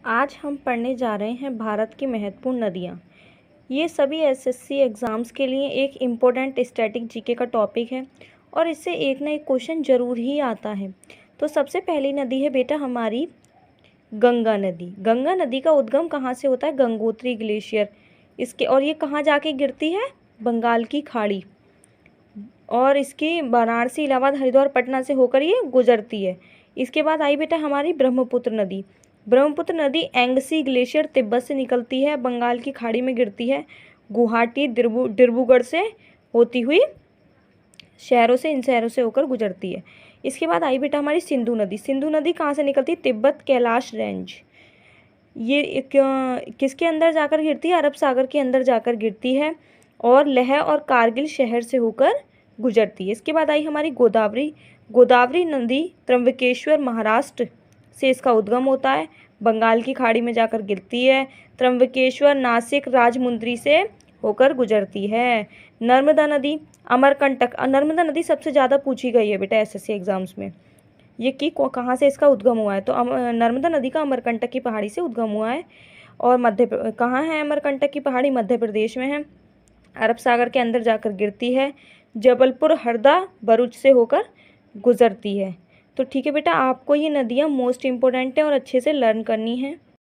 आज हम पढ़ने जा रहे हैं भारत की महत्वपूर्ण नदियाँ। ये सभी एसएससी एग्ज़ाम्स के लिए एक इम्पोर्टेंट स्टैटिक जीके का टॉपिक है और इससे एक ना एक क्वेश्चन ज़रूर ही आता है। तो सबसे पहली नदी है बेटा हमारी गंगा नदी। गंगा नदी का उद्गम कहाँ से होता है? गंगोत्री ग्लेशियर इसके, और ये कहाँ जाके गिरती है? बंगाल की खाड़ी, और इसकी वाराणसी, इलाहाबाद, हरिद्वार, पटना से होकर ये गुजरती है। इसके बाद आई बेटा हमारी ब्रह्मपुत्र नदी। ब्रह्मपुत्र नदी एंगसी ग्लेशियर तिब्बत से निकलती है, बंगाल की खाड़ी में गिरती है, गुवाहाटी, डिब्रूगढ़ से होती हुई इन शहरों से होकर गुजरती है। इसके बाद आई बेटा हमारी सिंधु नदी। सिंधु नदी कहाँ से निकलती है? तिब्बत कैलाश रेंज। ये किसके अंदर जाकर गिरती है? अरब सागर के अंदर जाकर गिरती है और लेह और कारगिल शहर से होकर गुजरती है। इसके बाद आई हमारी गोदावरी। गोदावरी नदी त्र्यंबकेश्वर, महाराष्ट्र से इसका उद्गम होता है, बंगाल की खाड़ी में जाकर गिरती है, त्र्यंबकेश्वर, नासिक, राजमुंद्री से होकर गुजरती है। नर्मदा नदी अमरकंटक। नर्मदा नदी सबसे ज़्यादा पूछी गई है बेटा एसएससी एग्जाम्स में, ये कि कहाँ से इसका उद्गम हुआ है। तो नर्मदा नदी का अमरकंटक की पहाड़ी से उद्गम हुआ है। और कहाँ है अमरकंटक की पहाड़ी? मध्य प्रदेश में है, अरब सागर के अंदर जाकर गिरती है, जबलपुर, हरदा, भरूच से होकर गुजरती है। तो ठीक है बेटा, आपको ये नदियाँ मोस्ट इम्पोर्टेंट है और अच्छे से लर्न करनी है।